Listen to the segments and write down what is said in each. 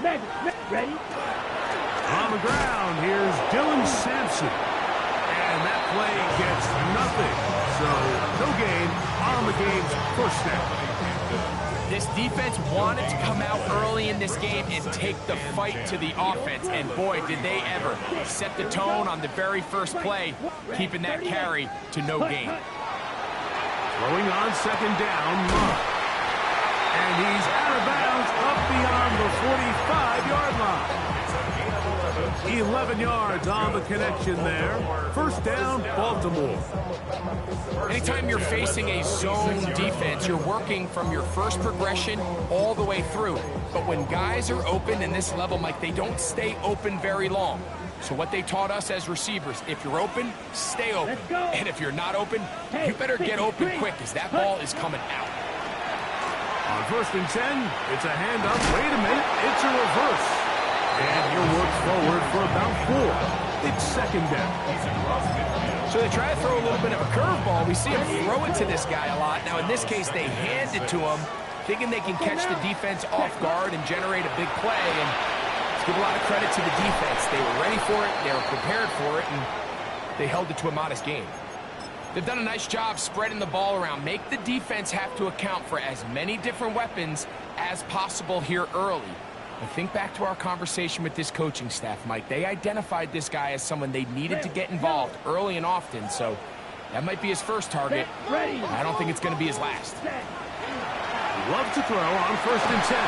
Ready? On the ground, here's Dylan Sampson. And that play gets nothing. So, no gain on the game's first down. This defense wanted to come out early in this game and take the fight to the offense. And boy, did they ever set the tone on the very first play, keeping that carry to no gain. Throwing on second down, Love. And he's out of bounds up beyond the 45-yard line. 11 yards on the connection there. First down, Baltimore. Anytime you're facing a zone defense, you're working from your first progression all the way through. But when guys are open in this level, Mike, they don't stay open very long. So what they taught us as receivers, if you're open, stay open. And if you're not open, you better get open quick because that ball is coming out. On first and 10, it's a handoff. Wait a minute, it's a reverse. And he'll work forward for about 4. It's second down. So they try to throw a little bit of a curveball. We see him throw it to this guy a lot. Now in this case, they hand it to him, thinking they can catch the defense off guard and generate a big play. And let's give a lot of credit to the defense. They were ready for it, they were prepared for it, and they held it to a modest gain. They've done a nice job spreading the ball around. Make the defense have to account for as many different weapons as possible here early. And think back to our conversation with this coaching staff, Mike. They identified this guy as someone they needed to get involved early and often, so that might be his first target. I don't think it's going to be his last. Love to throw on first and 10.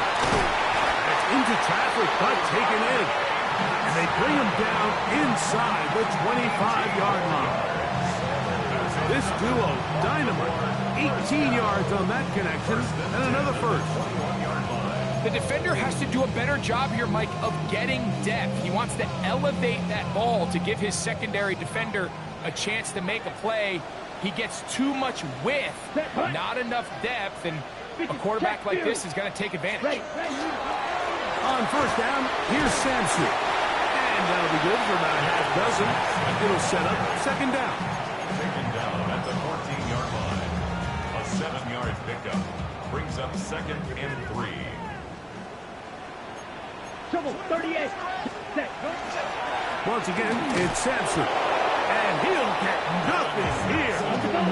It's into traffic, but taken in. And they bring him down inside the 25-yard line. This duo, dynamite. 18 yards on that connection, and another first. The defender has to do a better job here, Mike, of getting depth. He wants to elevate that ball to give his secondary defender a chance to make a play. He gets too much width, not enough depth, and a quarterback like this is going to take advantage. On first down, here's Sampson. And that'll be good for about a half dozen. It'll set up second down. Second down at the 14-yard line. A 7-yard pickup brings up second and 3. Trouble 38. Once again, it's Sampson. And he'll get nothing here.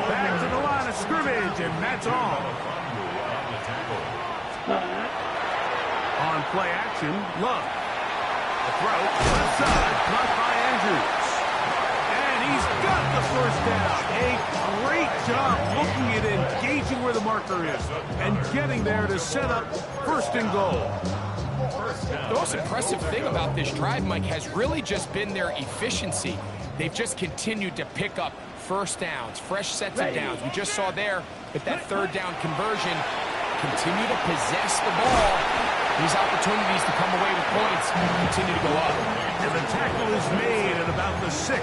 Back to the line of scrimmage, and that's all. On play action, Love. The throw, left side, caught by Andrews. And he's got the first down. A great job looking at engaging where the marker is and getting there to set up first and goal. The most impressive thing about this drive, Mike, has really just been their efficiency. They've just continued to pick up first downs, fresh sets of downs. We just saw there with that third down conversion, continue to possess the ball. These opportunities to come away with points continue to go up. And the tackle is made at about the 6.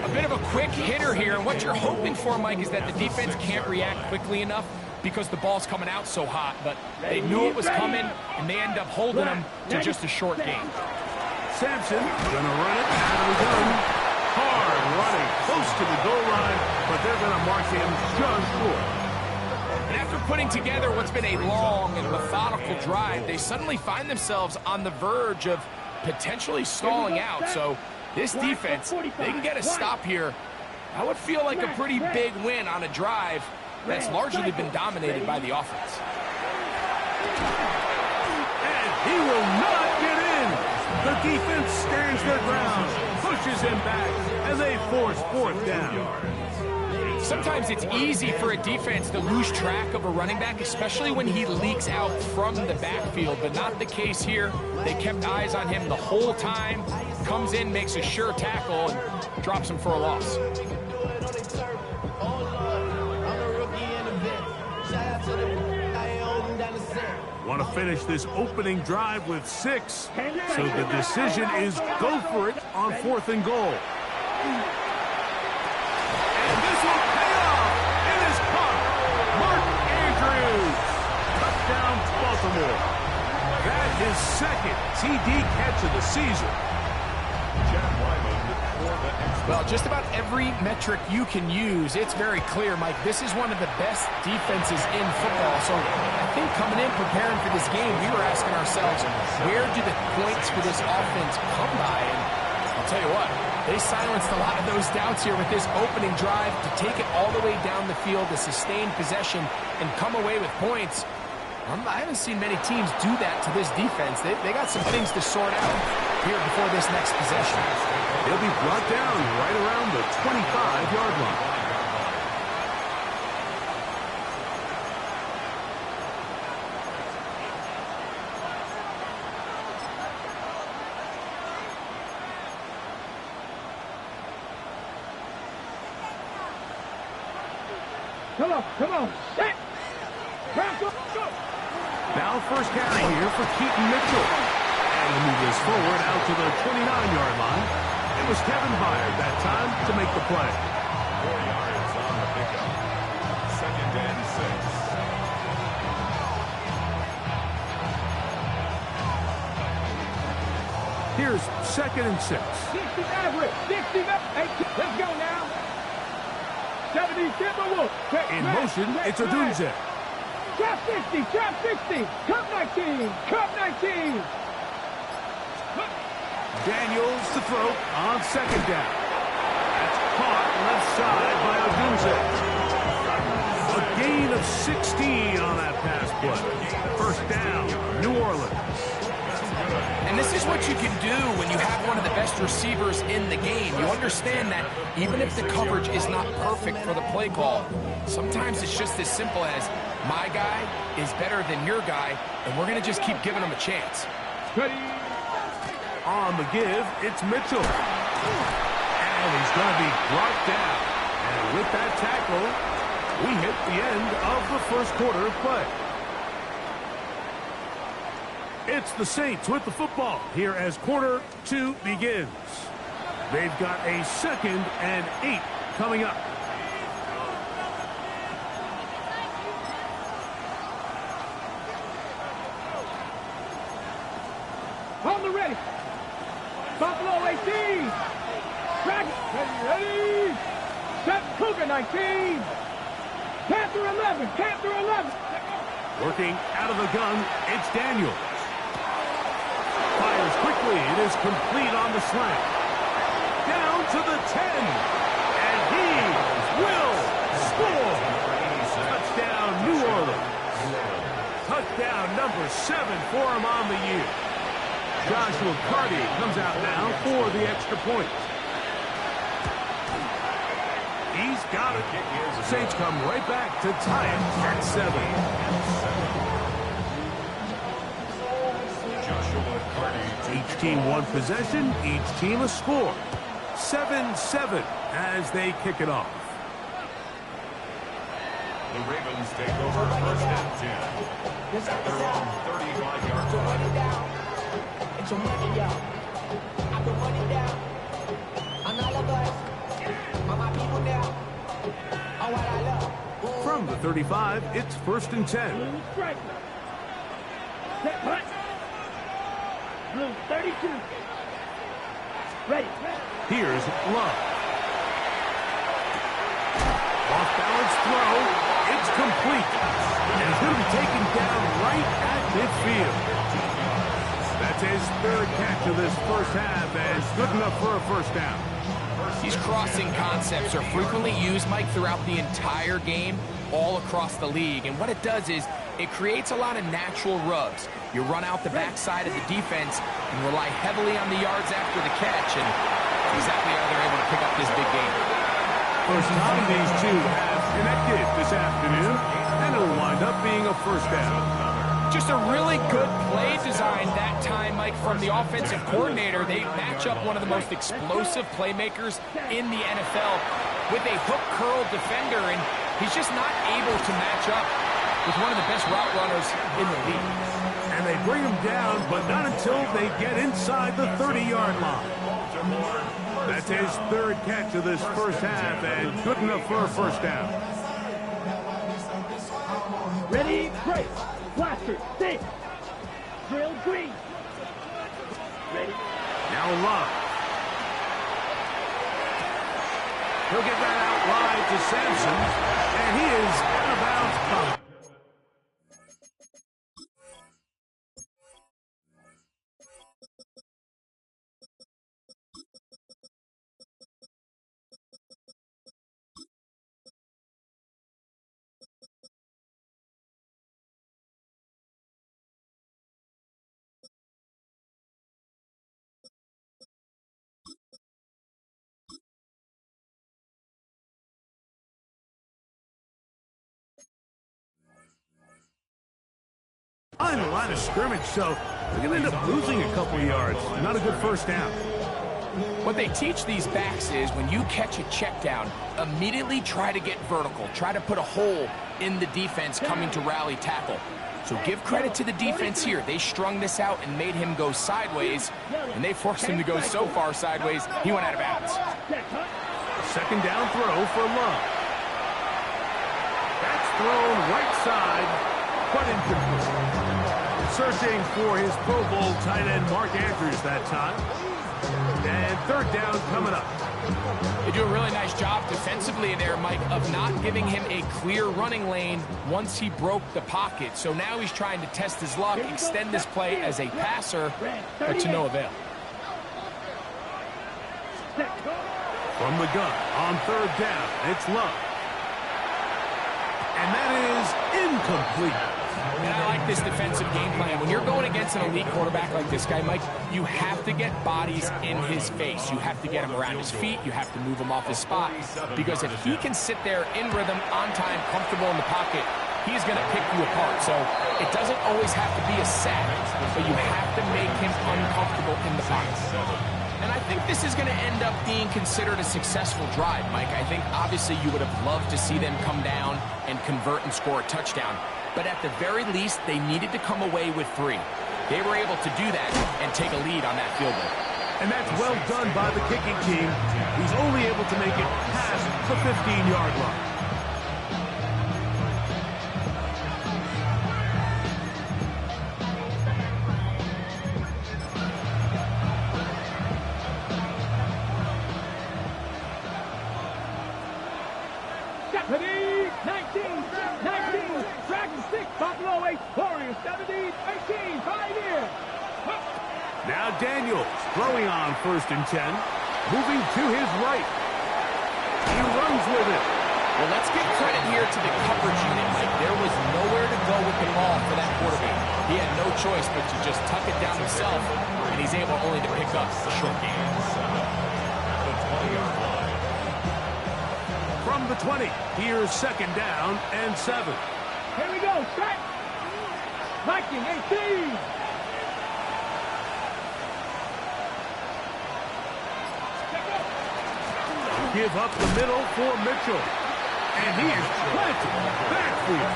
A bit of a quick hitter here, and what you're hoping for, Mike, is that the defense can't react quickly enough because the ball's coming out so hot, but they knew it was coming, and they end up holding them to just a short gain. Sampson gonna run it out of the gun. Hard running, close to the goal line, but they're gonna mark him just short. And after putting together what's been a long and methodical drive, they suddenly find themselves on the verge of potentially stalling out. So this defense, they can get a stop here. That would feel like a pretty big win on a drive that's largely been dominated by the offense. And he will not get in. The defense stands their ground, pushes him back, and they force fourth down. Sometimes it's easy for a defense to lose track of a running back, especially when he leaks out from the backfield, but not the case here. They kept eyes on him the whole time, comes in, makes a sure tackle, and drops him for a loss. Want to finish this opening drive with 6, so the decision is go for it on fourth and goal. And this will pay off. It is caught. Mark Andrews. Touchdown, Baltimore. That is second TD catch of the season. Chad Wyman Well, just about every metric you can use, it's very clear, Mike. This is one of the best defenses in football. So I think coming in, preparing for this game, we were asking ourselves, where do the points for this offense come by? And I'll tell you what, they silenced a lot of those doubts here with this opening drive to take it all the way down the field, to sustain possession, and come away with points. I haven't seen many teams do that to this defense. They got some things to sort out here before this next possession. He'll be brought down right around the 25-yard line. Come on, set. Go. Now first carry here for Keaton Mitchell. And to move this forward out to the 29-yard line. It was Kevin Byard that time to make the play. 4 yards on the pickup. 2nd and 6. Here's 2nd and 6. 60 average. 60 Let's go now. 70 Timberwolves. In motion, it's Odunze. Trap 60. Cup 19. Daniels to throw on 2nd down. That's caught left side by Odunze. A gain of 16 on that pass play. First down, New Orleans. And this is what you can do when you have one of the best receivers in the game. You understand that even if the coverage is not perfect for the play call, sometimes it's just as simple as my guy is better than your guy, and we're going to just keep giving him a chance. On the give, it's Mitchell. And he's going to be brought down. And with that tackle, we hit the end of the first quarter of play. It's the Saints with the football here as quarter 2 begins. They've got a 2nd and 8 coming up. On the ready. Buffalo 18. Dragon. Ready. Set Cougar 19. Panther 11. Working out of the gun, it's Daniels. Fires quickly. It is complete on the slant. Down to the 10. And he will score. Touchdown, New Orleans. Touchdown number 7 for him on the year. Joshua Carty comes out now for the extra point. He's got it. The Saints come right back to tie it at 7. Joshua Carty. Each team one possession, each team a score. 7-7 as they kick it off. The Ravens take over 1st and 10. At their own 35-yard line. It's your money down. I put money down. On all of us. On my people now. On what I love. From the 35, it's 1st and 10. Strike. Set punt. Blue 32. Ready. Here's Love. Off balance throw. It's complete. And it's going to be taken down right at midfield. That's his 3rd catch of this first half, and good enough for a first down. These crossing concepts are frequently used, Mike, throughout the entire game, all across the league. And what it does is it creates a lot of natural rubs. You run out the backside of the defense and rely heavily on the yards after the catch, and that's exactly how they're able to pick up this big game. First time these two have connected this afternoon, and it'll wind up being a first down. Just a really good play design that time, Mike, from the offensive coordinator. They match up one of the most explosive playmakers in the NFL with a hook curl defender, and he's just not able to match up with one of the best route runners in the league. And they bring him down, but not until they get inside the 30-yard line. That's his 3rd catch of this first half, and good enough for a first down. Ready, break. Blaster, 6. Drill green. Ready. Now Love. He'll get that out wide to Sampson, and he is out of bounds. On the line of scrimmage, so they're going to end up losing a couple yards. Not a good first down. What they teach these backs is when you catch a check down, immediately try to get vertical. Try to put a hole in the defense coming to rally tackle. So give credit to the defense here. They strung this out and made him go sideways, and they forced him to go so far sideways, he went out of bounds. Second down throw for Love. That's thrown right side, but incomplete. Searching for his Pro Bowl tight end Mark Andrews that time. And third down coming up. They do a really nice job defensively there, Mike, of not giving him a clear running lane once he broke the pocket. So now he's trying to test his luck, extend this play as a passer, but to no avail. From the gun on third down, it's Love. And that is incomplete. And I like this defensive game plan. When you're going against an elite quarterback like this guy, Mike, you have to get bodies in his face. You have to get him around his feet. You have to move him off his spot. Because if he can sit there in rhythm, on time, comfortable in the pocket, he's going to pick you apart. So it doesn't always have to be a sack, but you have to make him uncomfortable in the pocket. And I think this is going to end up being considered a successful drive, Mike. I think obviously you would have loved to see them come down and convert and score a touchdown. But at the very least, they needed to come away with 3. They were able to do that and take a lead on that field goal. And that's well done by the kicking team. He's only able to make it past the 15-yard line. Deputy 19, Dragon 6, Buffalo 8, Warriors 17, 18, Pioneer. Now Daniels throwing on first and 10, moving to his right. He runs with it. Well, let's give credit here to the coverage unit, Mike. There was nowhere to go with the ball for that quarterback. He had no choice but to just tuck it down himself, and he's able only to pick up a short game. The 20-yard line. From the 20, here's second down and 7. Here we go, set. Viking 18. Give up the middle for Mitchell. And he is planted backfield.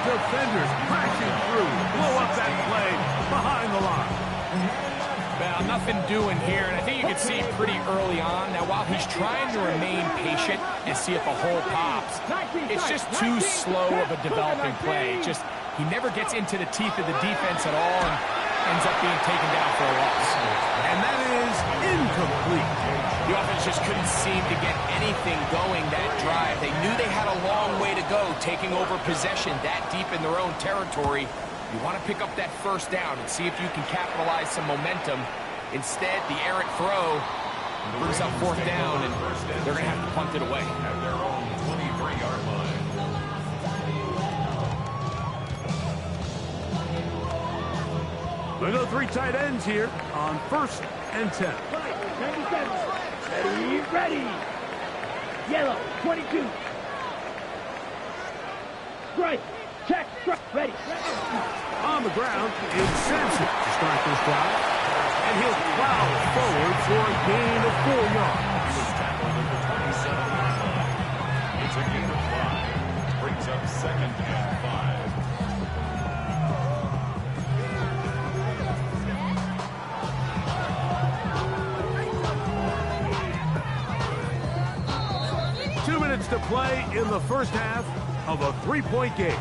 Defenders crashing through. Blow up that play behind the line. Well, nothing doing here, and I think you can see pretty early on. Now, while he's trying to remain patient and see if a hole pops, it's just too slow of a developing play. He never gets into the teeth of the defense at all and ends up being taken down for a loss. And that is incomplete. The offense just couldn't seem to get anything going that drive. They knew they had a long way to go, taking over possession that deep in their own territory. You want to pick up that first down and see if you can capitalize some momentum. Instead, the errant throw brings up fourth down, and they're going to have to punt it away. At their own 23-yard line. We go 3 tight ends here on first and 10. 97. Ready. Yellow, 22. Strike. Check. Strike. Ready. On the ground is Sampson to start this drive. And he'll plow forward for a gain of 4 yards. He was tackled at the 27-yard line. It's a gain of 5. Brings up second and 5. 2 minutes to play in the first half of a 3-point game.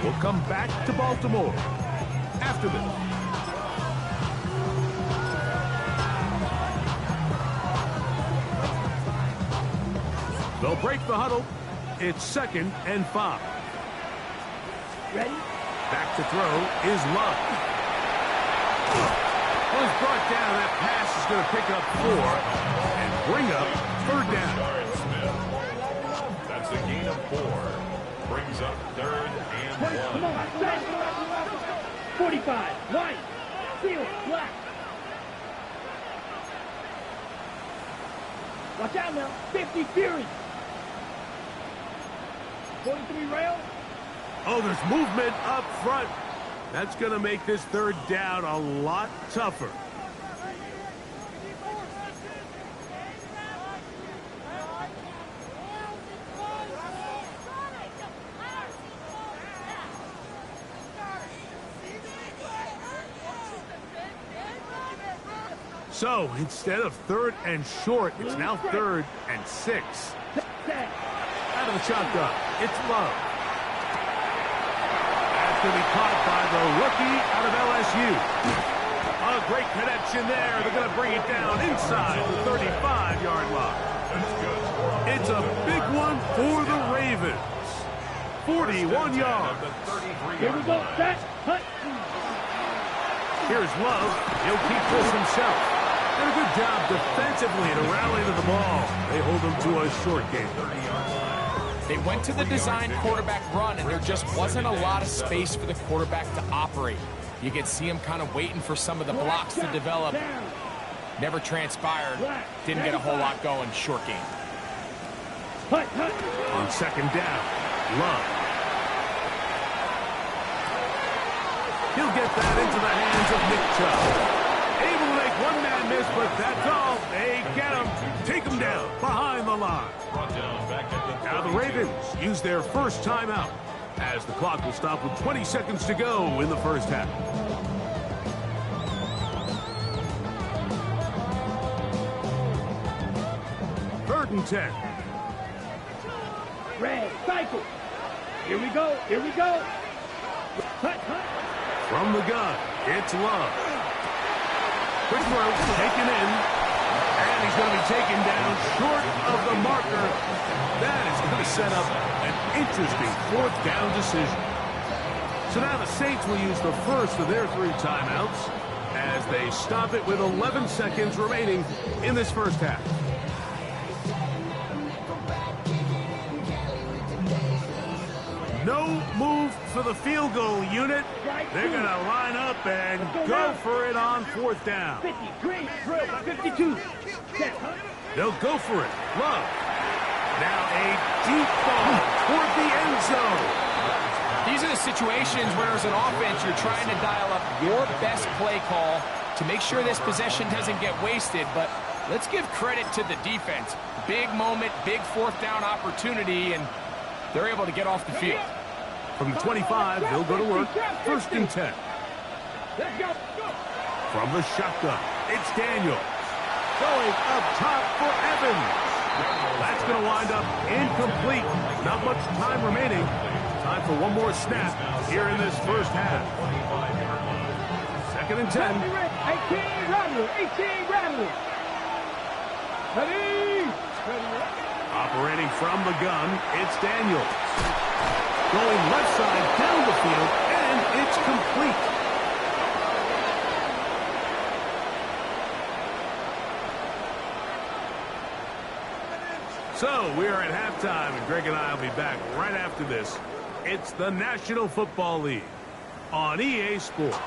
We'll come back to Baltimore after this. They'll break the huddle. It's 2nd and 5. Ready? Back to throw is Love. Was brought down. That pass is going to pick up 4 and bring up 3rd down. Jared Smith. That's a gain of 4. Brings up 3rd and 1. Come on, set. 45, white, field, black. Watch out now, 50 Fury. 43 rail. Oh, there's movement up front. That's going to make this 3rd down a lot tougher. So, instead of 3rd and short, it's now 3rd and 6. Out of the shotgun, it's Love. That's going to be caught by the rookie out of LSU. A great connection there. They're going to bring it down inside the 35-yard line. It's a big one for the Ravens. 41 yards. Here we go, set, hut. Here's Love. He'll keep this himself. Did a good job defensively to rally to the ball. They hold them to a short game. They went to the design quarterback run, and there just wasn't a lot of space for the quarterback to operate. You could see him kind of waiting for some of the blocks to develop. Never transpired. Didn't get a whole lot going. Short game. Hut, hut. On 2nd down, Love. He'll get that into the hands of Nick Chubb. Able to make one man miss, but that's all. They get him. Take him down behind the line. Now the Ravens use their first timeout as the clock will stop with 20 seconds to go in the first half. Third and 10. Red, cycle. Here we go, here we go. Hut, hut. From the gun, it's Love. Quick throw, taken in. And he's going to be taken down short of the marker. That is going to set up an interesting 4th down decision. So now the Saints will use the first of their 3 timeouts as they stop it with 11 seconds remaining in this first half. No move for the field goal unit. They're going to line up and go for it on 4th down. 53, 52. Set, hut. They'll go for it. Love. Now a deep ball toward the end zone. These are the situations where as an offense you're trying to dial up your best play call to make sure this possession doesn't get wasted, but let's give credit to the defense. Big moment, big 4th down opportunity, and they're able to get off the field. From the 25, they'll go to work. 1st and 10. Let's go. From the shotgun, it's Daniels. Going up top for Evans. That's going to wind up incomplete. Not much time remaining. Time for one more snap here in this first half. 2nd and 10. 18 Rattler, 18 Rattler. Ready? Operating from the gun, it's Daniels. Going left side down the field, and it's complete. So, we are at halftime, and Greg and I will be back right after this. It's the National Football League on EA Sports.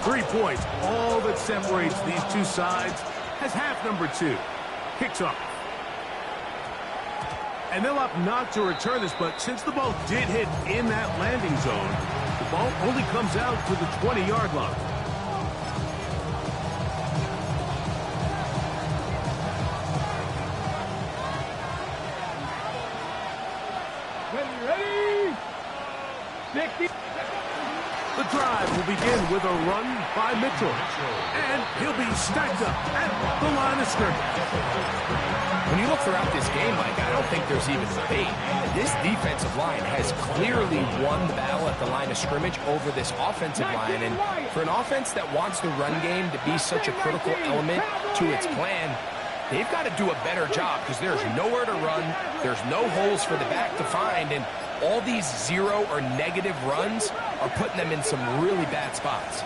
3 points, all that separates these two sides, has half number 2. Kicks off. And they'll opt not to return this, but since the ball did hit in that landing zone, the ball only comes out to the 20-yard line. Ready? 60. The drive will begin with a run by Mitchell. And he'll be stacked up at the line of scrimmage. When you look throughout this game, Mike, I don't think there's even debate. This defensive line has clearly won the battle at the line of scrimmage over this offensive line. And for an offense that wants the run game to be such a critical element to its plan, they've got to do a better job because there's nowhere to run. There's no holes for the back to find. And all these zero or negative runs are putting them in some really bad spots.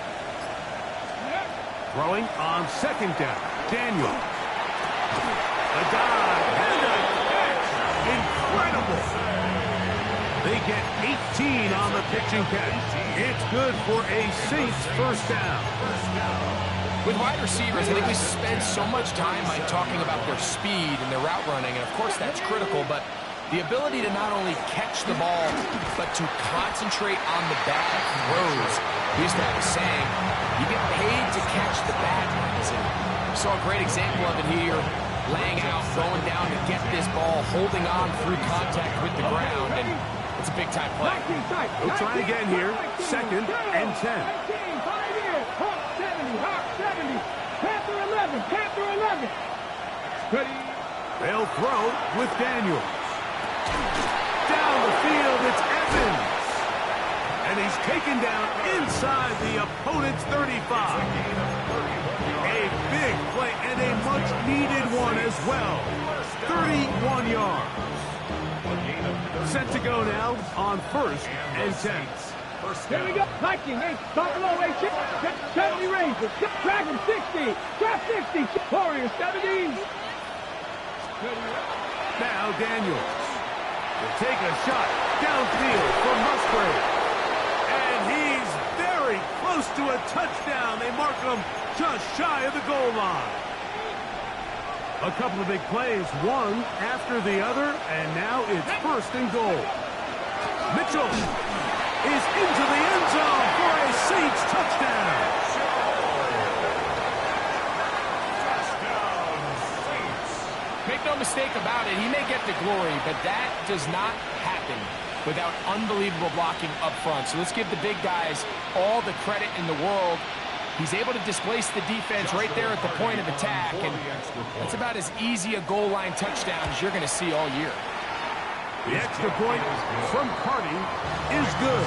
Throwing on second down, Daniel. A dive and a catch. Incredible. They get 18 on the pitch and catch. It's good for a Saints first down. With wide receivers, I think we spend so much time talking about their speed and their route running, and of course that's critical, but the ability to not only catch the ball, but to concentrate on the bad throws. We used to have a saying, you get paid to catch the bad ones. And we saw a great example of it here, laying out, going down to get this ball, holding on through contact with the ground, and it's a big-time play. We'll try again here, second and 10. Hawk 70, Hawk 70, Panther 11, Panther 11. Ready? They'll throw with Daniels. Down the field, it's Evans. And he's taken down inside the opponent's 35. A big play and a much-needed one as well. 31 yards. Set to go now on first and 10. Here we go. Viking 8, Buffalo 8, 70 Rangers, Dragon 60, Draft 60, Warriors 70. Now Daniels will take a shot downfield from Musgrave. And he's very close to a touchdown. They mark him just shy of the goal line. A couple of big plays, one after the other, and now it's first and goal. Mitchell is into the end zone for a Saints touchdown. Make no mistake about it, he may get the glory, but that does not happen without unbelievable blocking up front. So let's give the big guys all the credit in the world. He's able to displace the defense right there at the point of attack, and that's about as easy a goal line touchdown as you're going to see all year. The extra point from Carty is good.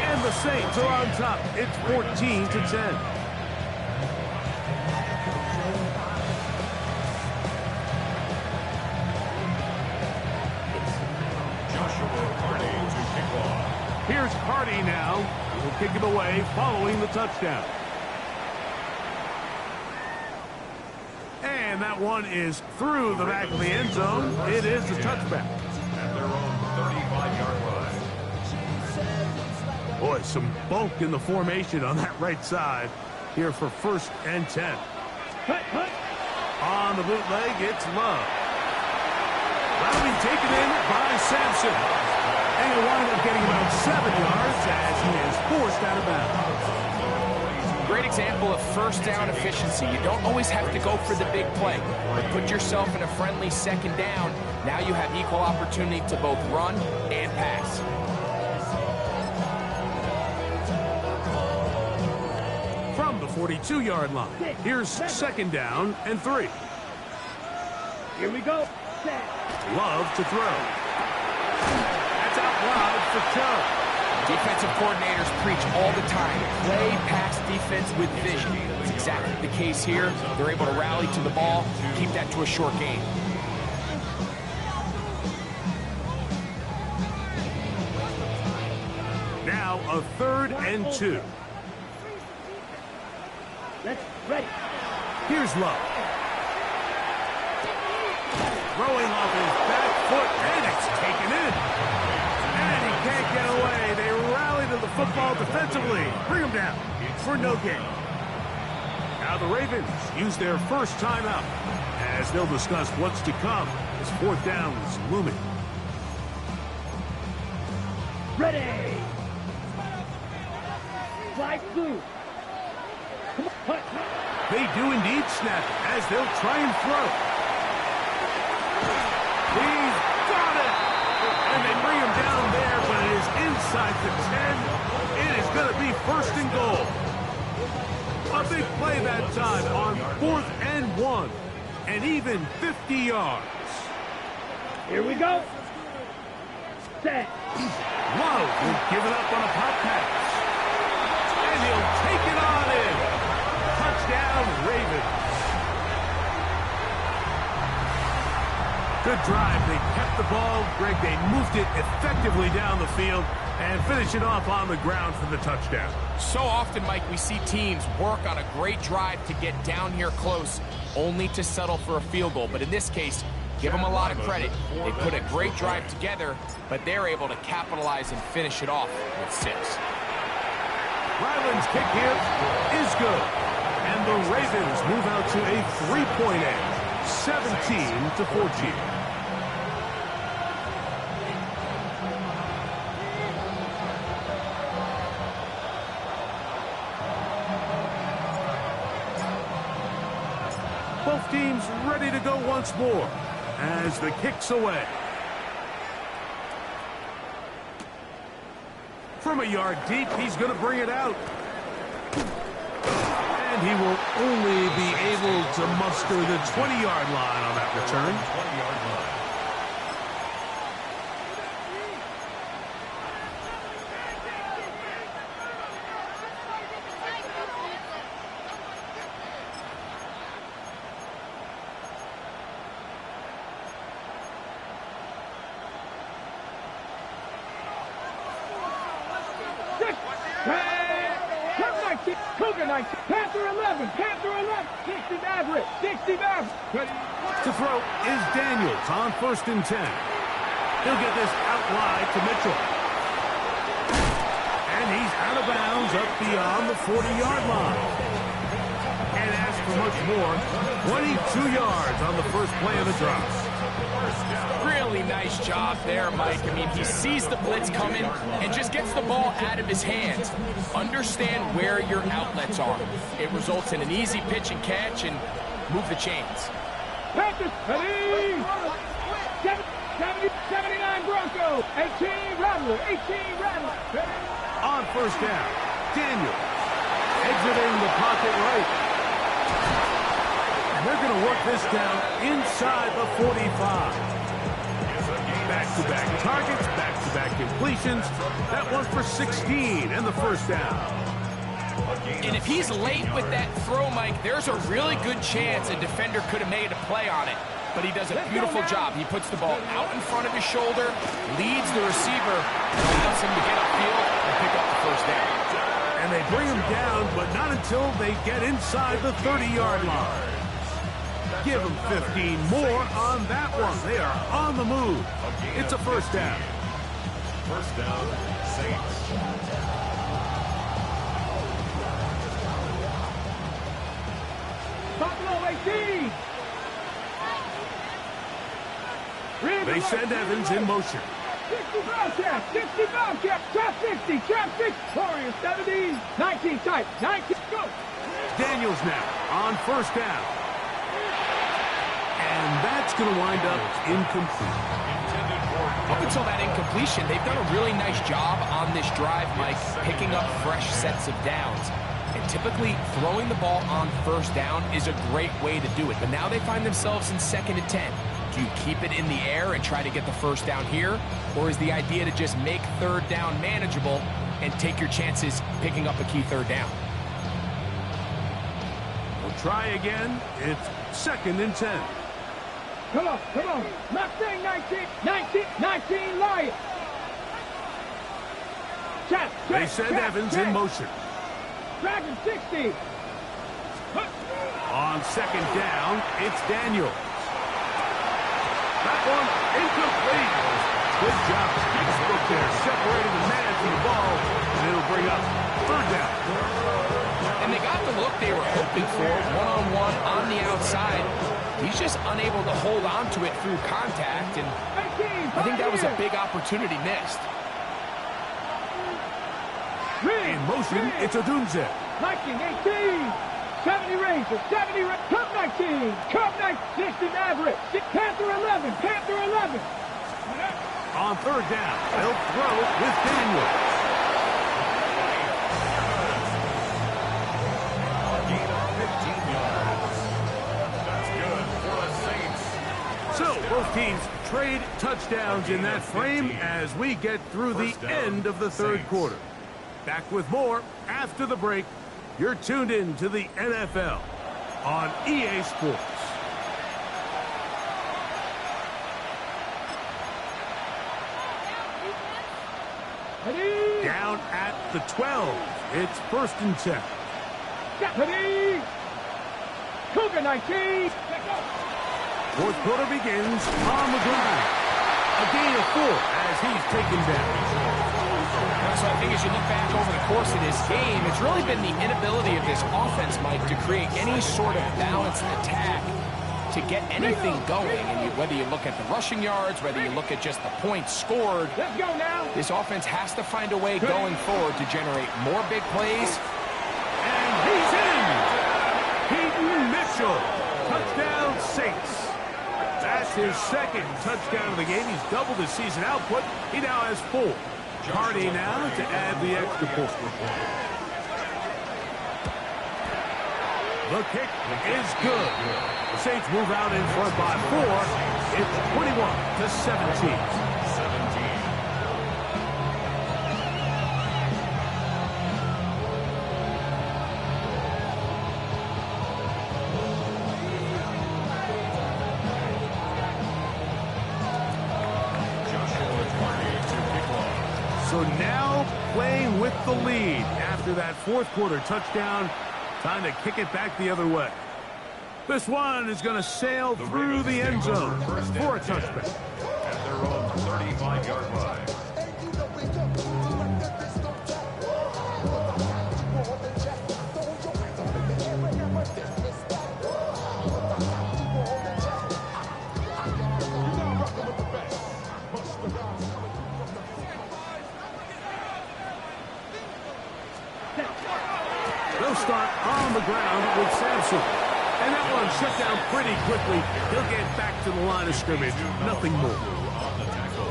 And the Saints are on top. It's 14-10. Here's Carty now. He'll kick it away following the touchdown. And that one is through the back of the end zone. It is a touchback. At their own 35-yard line. Boy, some bulk in the formation on that right side here for first and 10. On the bootleg, it's Love. That'll be taken in by Sampson. And he'll wind up getting about 7 yards as he is forced out of bounds. Great example of first down efficiency. You don't always have to go for the big play, but put yourself in a friendly second down. Now you have equal opportunity to both run and pass. From the 42-yard line, here's second down and 3. Here we go. Set. Love to throw. That's out wide for Chubb. Defensive coordinators preach all the time, play pass defense with vision. It's exactly the case here. They're able to rally to the ball, keep that to a short game. Now a 3rd and 2. Let's ready. Here's Love. Throwing off his back foot, and it's taken in. And he can't get away. They rally to the football defensively. Bring him down for no gain. Now the Ravens use their first timeout as they'll discuss what's to come as fourth down is looming. Ready. Fly through. They do indeed snap as they'll try and throw. He's got it! And they bring him down there, but it is inside the 10. It is going to be Big play that time on 4th and 1. And even 50 yards. Here we go. Set. Love will give it up on a pop pass. And he'll take it on in. Touchdown, Ravens. Good drive. They kept the ball. Greg, they moved it effectively down the field and finish it off on the ground for the touchdown. So often, Mike, we see teams work on a great drive to get down here close, only to settle for a field goal. But in this case, give them a lot of credit. They put a great drive together, but they're able to capitalize and finish it off with 6. Ryland's kick here is good. And the Ravens move out to a 3-point edge, 17-14. Both teams ready to go once more as the kick's away. From a yard deep, he's going to bring it out. And he will only be able to muster the 20-yard line on that return. 20-yard line. Cougar 19, Panther 11, Panther 11, 60 Maverick, 60 Maverick. To throw is Daniels on 1st and 10. He'll get this out wide to Mitchell. And he's out of bounds up beyond the 40-yard line. And as for much more, 22 yards on the first play of the drive. Really nice job there, Mike. I mean, he sees the blitz coming and just gets the ball out of his hands. Understand where your outlets are. It results in an easy pitch and catch and move the chains. Panthers, ready! 79 Bronco, 18 Rattler, 18 Rattler. On 1st down, Daniel exiting the pocket right. And they're going to work this down inside the 45. Back-to-back targets, back-to-back completions. That one for 16 and the 1st down. And if he's late with that throw, Mike, there's a really good chance a defender could have made a play on it. But he does a beautiful job. He puts the ball out in front of his shoulder, leads the receiver, allows him to get upfield and pick up the 1st down. And they bring him down, but not until they get inside the 30-yard line. Give them 15 more on that one. They are on the move. It's a 1st down. 1st down, Saints. Buffalo 18. They send Evans in motion. 60 Bobcat, 60 Bobcat, trap 60, trap 6. Warriors 70, 19 tight, 19, go. Daniels now on 1st down. And that's going to wind up incomplete. Up until that incompletion, they've done a really nice job on this drive, Mike, picking up fresh sets of downs. And typically, throwing the ball on 1st down is a great way to do it. But now they find themselves in 2nd and 10. Do you keep it in the air and try to get the 1st down here? Or is the idea to just make 3rd down manageable and take your chances picking up a key 3rd down? We'll try again. It's 2nd and 10. Come on, come on. Mustang 19, 19, Lion. Chat, They send Evans in motion. Dragon 60. On 2nd down, it's Daniels. That one incomplete. Good job. Look there, separating the man from the ball, and it'll bring up 3rd down. And they got the look they were hoping for, one-on-one on the outside. He's just unable to hold on to it through contact, and I think that was a big opportunity missed. In motion, it's Odunze. 19, 18. 70 Rangers, 70 Cub 19, Cub 19, 60 Maverick, Panther 11, Panther 11. On 3rd down, they'll throw with Daniels. trade touchdowns in that frame as we get through the end of the third quarter. Back with more after the break. You're tuned in to the NFL on EA Sports. Ready? Down at the 12. It's 1st and 10. Ready? Cougar 19. Fourth quarter begins on the ground. A gain of 4 as he's taken down. So I think as you look back over the course of this game, it's really been the inability of this offense, Mike, to create any sort of balanced attack to get anything going. And whether you look at the rushing yards, whether you look at just the points scored, Let's go now. this offense has to find a way going forward to generate more big plays. And he's in! Peyton Mitchell. Touchdown Saints. That's his second touchdown of the game. He's doubled his season output. He now has 4. Hardy now to add the extra point. The kick is good. The Saints move out in front by 4. It's 21-17. So now playing with the lead after that fourth quarter touchdown. Time to kick it back the other way. This one is going to sail through the end zone for a touchback. At their own 35-yard line. They'll start on the ground with Sampson. And that one shut down pretty quickly. He'll get back to the line of scrimmage. Nothing more.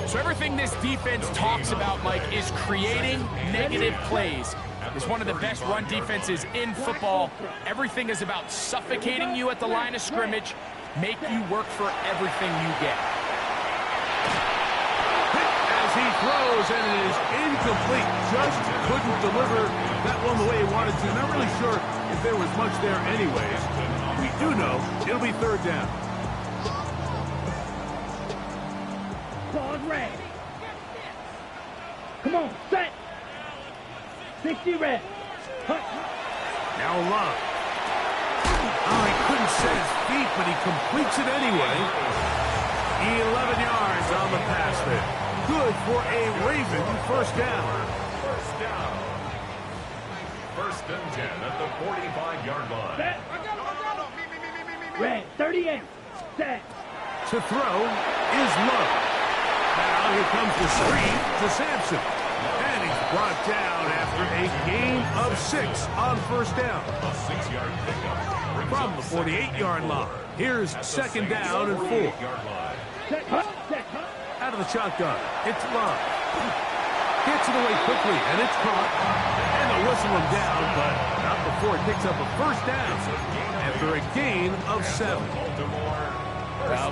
So everything this defense talks about, Mike, is creating negative plays. It's one of the best run defenses in football. Everything is about suffocating you at the line of scrimmage, make you work for everything you get. As he throws, and it is incomplete. Just couldn't deliver that one the way he wanted to. Not really sure if there was much there anyways. We do know it'll be 3rd down. Ball red. Come on, set. 60 red. Now Love. Oh, he couldn't set his feet, but he completes it anyway. 11 yards on the pass there. Good for a Raven 1st down. 1st and 10 at the 45-yard line. Set. Red, 38. Set. To throw is Love. Now here comes the screen to Sampson. And he's brought down after a gain of 6 on 1st down. A 6-yard pickup. From the 48-yard line. Here's 2nd down and 4. 48-yard line. Set. Set. Out of the shotgun, it's Love. Gets it away quickly, and it's caught. And they'll whistle him down, but not before it picks up a 1st down after a gain of 7.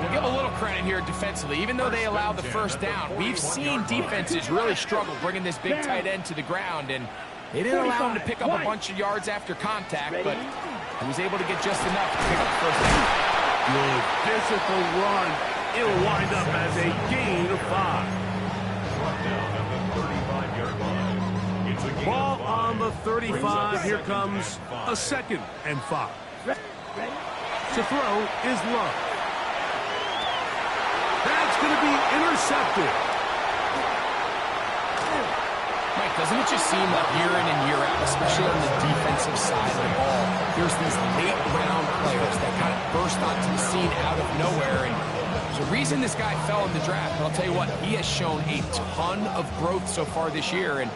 We'll give a little credit here defensively. Even though they allowed the 1st down, we've seen defenses really struggle bringing this big tight end to the ground, and they didn't allow him to pick up a bunch of yards after contact, but he was able to get just enough to pick up the 1st down. Good physical run. It'll wind up as a gain of 5. Ball on the 35. Here comes a 2nd and 5. To throw is Love. That's going to be intercepted. Mike, doesn't it just seem like year in and year out, especially on the defensive side of the ball, there's these late-round players that kind of burst onto the scene out of nowhere, and there's a reason this guy fell in the draft, but I'll tell you what, he has shown a ton of growth so far this year, and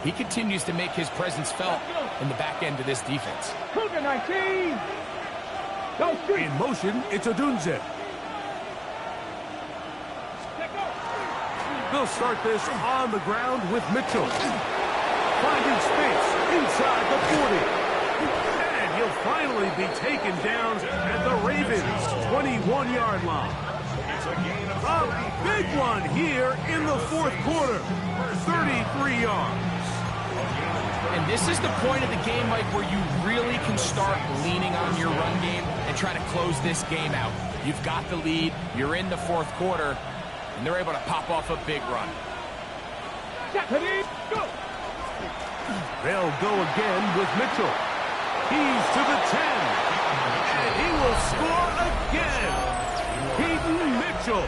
he continues to make his presence felt in the back end of this defense. Cougar 19. In motion, it's Odunze. They'll start this on the ground with Mitchell. Finding space inside the 40. And he'll finally be taken down at the Ravens' 21-yard line. It's A big one here in the fourth quarter. 33 yards. And this is the point of the game, Mike, where you really can start leaning on your run game and try to close this game out. You've got the lead, you're in the fourth quarter, and they're able to pop off a big run. They'll go again with Mitchell. He's to the 10. And he will score again. Keaton Mitchell.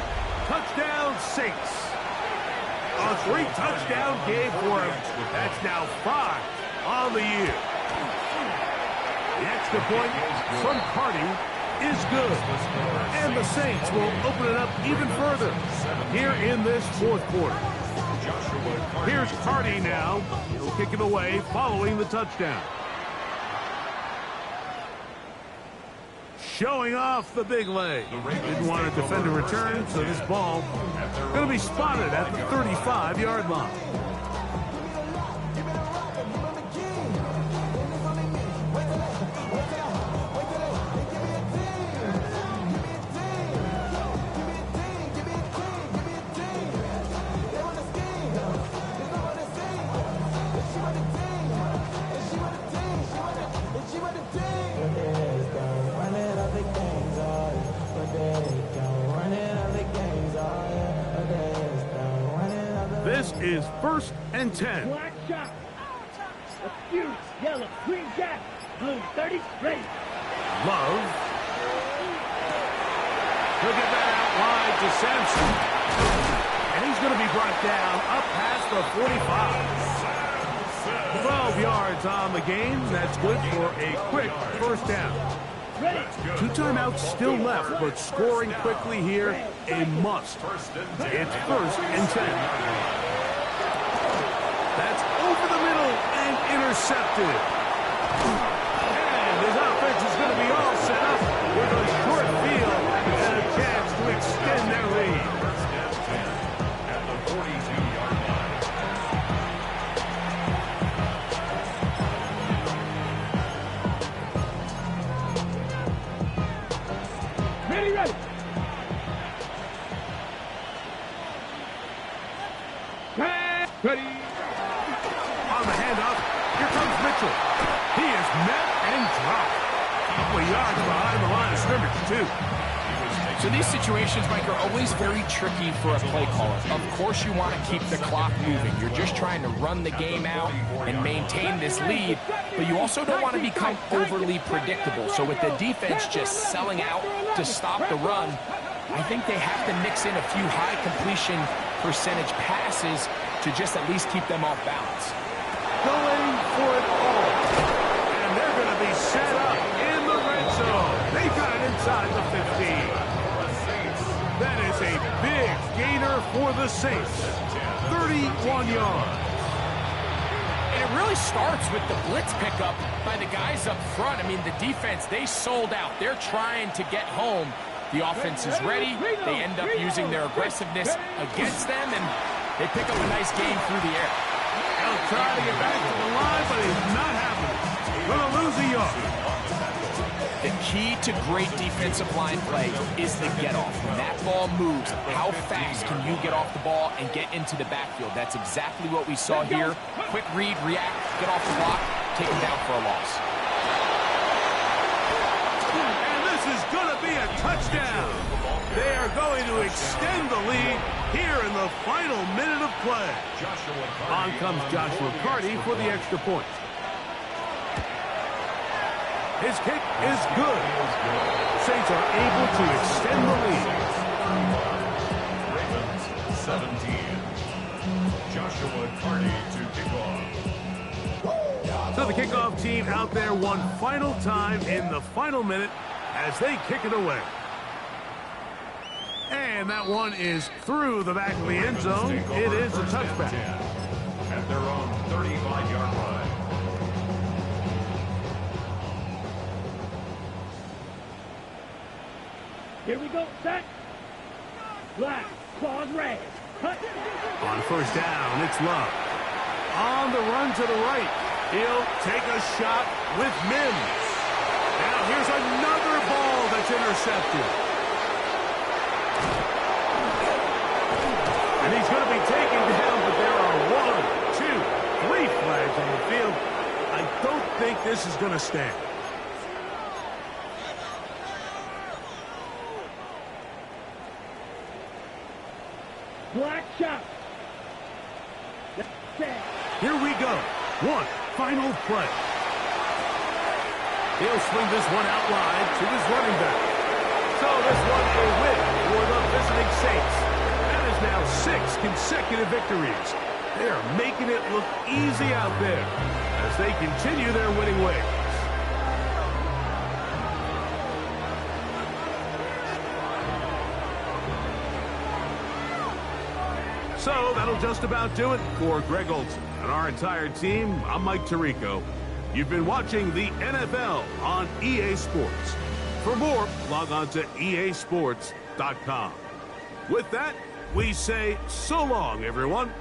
Touchdown Saints. A 3-touchdown game for him. That's now 5 on the year. The extra point from Carty is good. And the Saints will open it up even further here in this fourth quarter. Here's Carty now. He'll kick it away following the touchdown. Showing off the big leg. Didn't want to defend a return, so this ball going to be spotted at the 35-yard line. This is 1st and 10. Black shot. Excuse, yellow, green jack, blue 30 straight. Love. He'll get that out wide to Sampson. And he's going to be brought down up past the 45. 12 yards on the game. That's good for a quick first down. 2 timeouts still left, but scoring quickly here, a must. It's 1st and 10. That's over the middle and intercepted. And his offense is going to be all set up with a short field and a chance to extend their lead. At the 42-yard line. Ready, ready. Ready. On the handoff, here comes Mitchell. He is met and dropped. A couple of yards behind the line of scrimmage, too. So these situations, Mike, are always very tricky for a play caller. Of course you want to keep the clock moving. You're just trying to run the game out and maintain this lead, but you also don't want to become overly predictable. So with the defense just selling out to stop the run, I think they have to mix in a few high completion percentage passes to just at least keep them off balance. Going for it all. And they're going to be set up in the red zone. They got it inside the 15. That is a big gainer for the Saints. 31 yards. And it really starts with the blitz pickup by the guys up front. I mean, the defense, they sold out. They're trying to get home. The offense is ready. They end up using their aggressiveness against them, and they pick up a nice game through the air. He'll try to get back to the line, but he's not happening. Going to lose a yard. The key to great defensive line play is the get-off. When that ball moves, how fast can you get off the ball and get into the backfield? That's exactly what we saw here. Quick read, react, get off the block, take him down for a loss. And this is going to be a touchdown. They are going to extend the lead here in the final minute of play. On comes Joshua Carty for the extra point. His kick is good. Saints are able to extend the lead. Ravens 17. Joshua Carty to kick off. So the kickoff team out there one final time in the final minute as they kick it away. And that one is through the back of the end zone. It is a touchback. At their own 35-yard line. Here we go, set. Black, claws red. Cut. On first down, it's Love. On the run to the right. He'll take a shot with Mims. Now here's another ball that's intercepted. players on the field. I don't think this is going to stand. Black shot. Here we go. One final play. He'll swing this one out wide to his running back. So this one a win for the visiting Saints. That is now 6 consecutive victories. They are making it look easy out there as they continue their winning ways. So that'll just about do it for Greg Olsen and our entire team. I'm Mike Tirico. You've been watching the NFL on EA Sports. For more, log on to easports.com. With that, we say so long, everyone.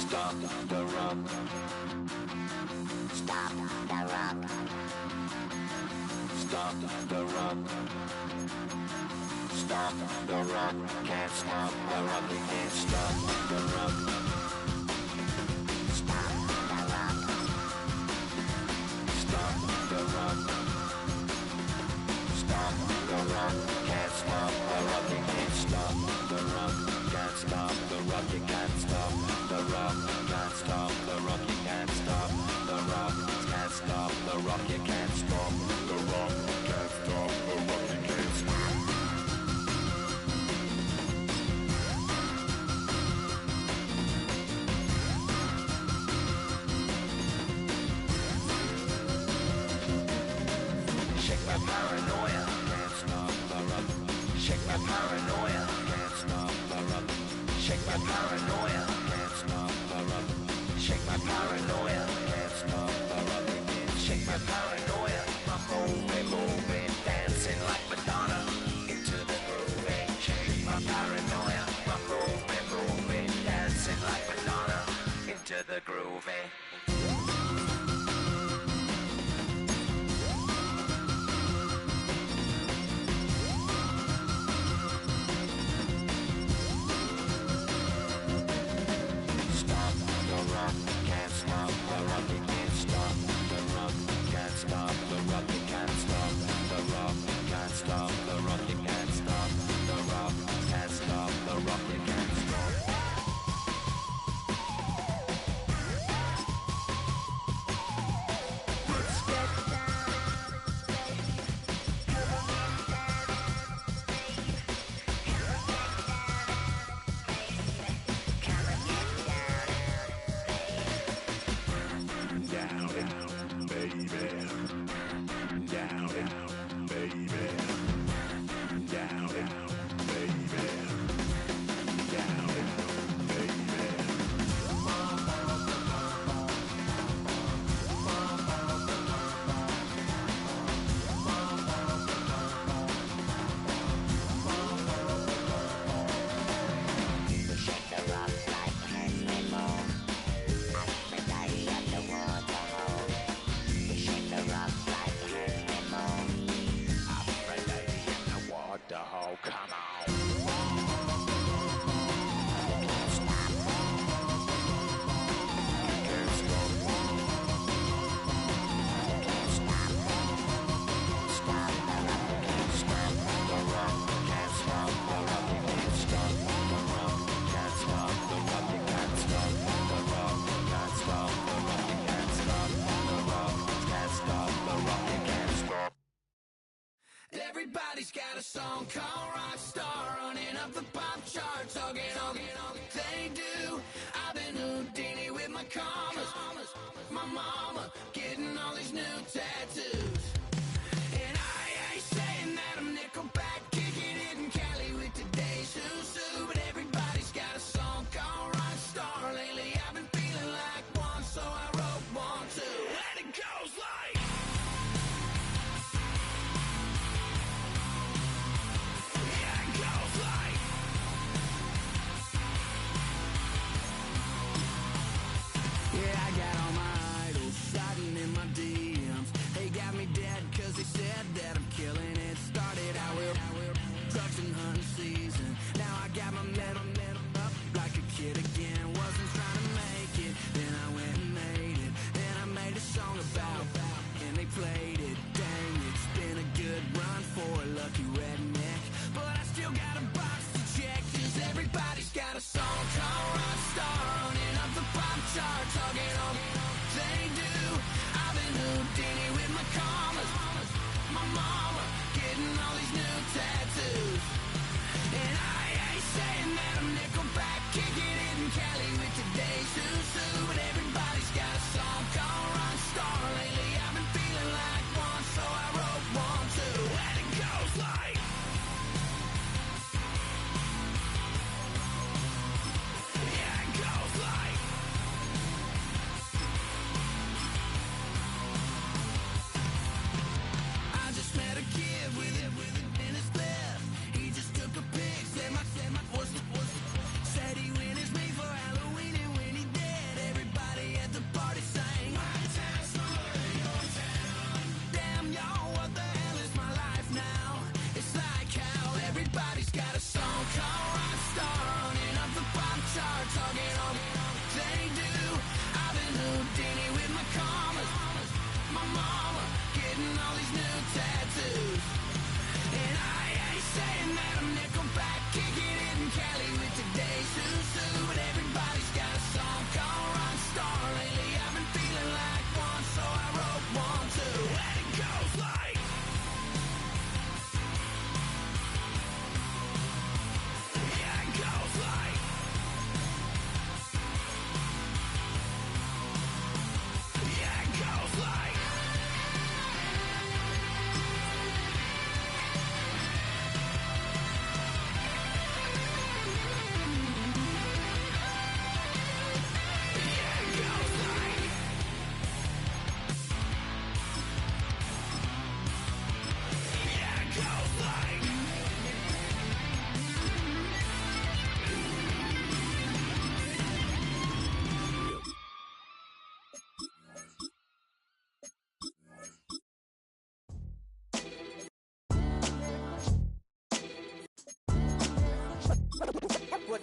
Stop the rock. Stop the rock. stop the rock. Stop the rock, can't stop the rock, you can't stop the rock. Stop the rock. Stop the rock. Stop the rock, can't stop the rock, you can't stop the rock. Can't stop the rock, you can't stop the rock. Can't stop the rock, you can't stop the rock. Can't stop the rock, you can't stop the rock. Can't stop the rock, you can't stop. Shake my paranoia, can't stop the rock. Shake my paranoia, can't stop the rock. Shake my paranoia, can't stop the rock. Shake my paranoia, can't stop the rock. Shake my paranoia, I'm moving, dancing like Madonna into the groove. Shake my paranoia, I'm moving, dancing like Madonna into the groove. Can't stop the rock, you can't stop the rock. Can't stop the rock, you can't stop the rock. Can't stop the rock, you can't stop the rock. Can't stop the rock, you can't stop. Let's get down, baby. Come on, get down, baby. Come on, get down, baby. Come on, get down. Down, baby. Down, baby. Down, baby. Down, baby. Shake the rock like Henry Moore. Aphrodite at the waterhole. Shake the rock like Henry Moore. Aphrodite at the waterhole. Come on. Can't stop. Can't stop. Can't stop. Stop the rock. Can't stop the rock. Can't stop the rock. Can't stop the rock. Can't stop the rock. You can't stop the rock. Can't stop the rock. You can't stop the rock. Can't stop the rock. You can't stop. Everybody's got a song called Rockstar, running up the pop charts, hugging. They do. I've been Houdini with my commas. My mama getting all these new tattoos. And I ain't saying that I'm Nickelback, kicking it in Cali with today's who's who. But everybody's got a song called Rockstar. Lately I've been feeling like one, so I wrote one too. And it goes like, yeah, it goes like, yeah, I got all my idols sliding in my DMs. They got me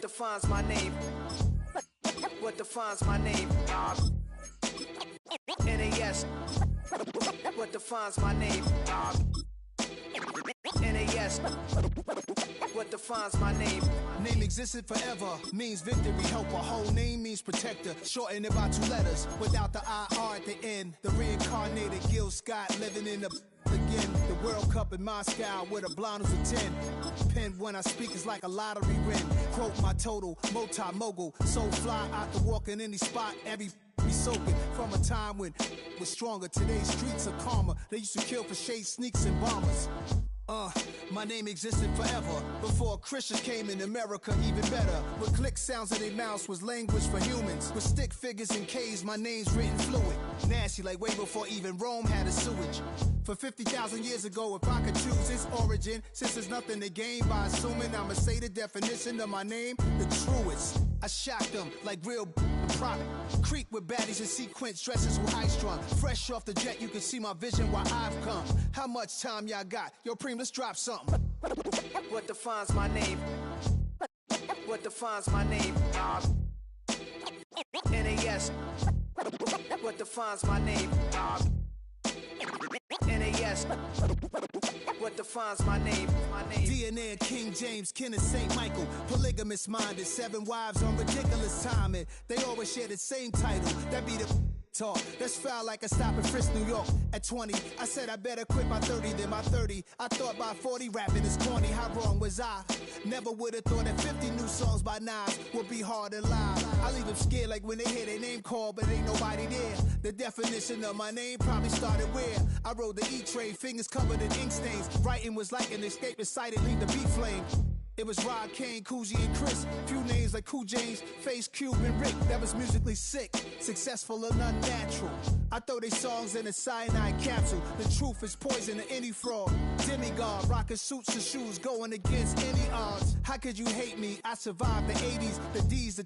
defines my name? What defines my name? NAS. What defines my name? NAS. What defines my name? Name existed forever, means victory, helper. Whole name means protector, shortened it by 2 letters, without the IR at the end. The reincarnated Gil Scott living in the again. The World Cup in Moscow with a blind who's a 10. Pen when I speak is like a lottery win. Quote my total, multi-mogul, so fly out to walk in any spot, every be soaking from a time when was stronger. Today's streets are calmer. They used to kill for shade sneaks and bombers. My name existed forever. Before Christians came in America, even better. With click sounds in their mouths was language for humans. With stick figures and K's, my name's written fluid. Nasty like way before even Rome had a sewage. For 50,000 years ago, if I could choose its origin, since there's nothing to gain by assuming I'ma say the definition of my name, the truest. I shocked them like real product. Creep with baddies in sequence, dresses with high strung. Fresh off the jet, you can see my vision where I've come. How much time y'all got? Yo, Preem, let's drop something. What defines my name? What defines my name? NAS. What defines my name? NAS. What defines my name? DNA of King James, kin of St. Michael. Polygamous minded, 7 wives on ridiculous timing. They always share the same title. That be the talk. That's foul like a stop in Frisk, New York. At 20, I said I better quit by 30 than by 30. I thought by 40 rapping is corny. How wrong was I? Never would have thought that 50 new songs by Nas would be hard to live. I leave them scared like when they hear their name called, but ain't nobody there. The definition of my name probably started where I rode the E-train, fingers covered in ink stains. Writing was like an escape inside it, leave the beat flame. It was Rod, Kane, Coogee, and Chris. Few names like Cool James, Face, Cube, and Rick. That was musically sick, successful and unnatural. I throw they songs in a cyanide capsule. The truth is poison to any fraud. Demigod, rocking suits and shoes, going against any odds. How could you hate me? I survived the 80s, the D's, the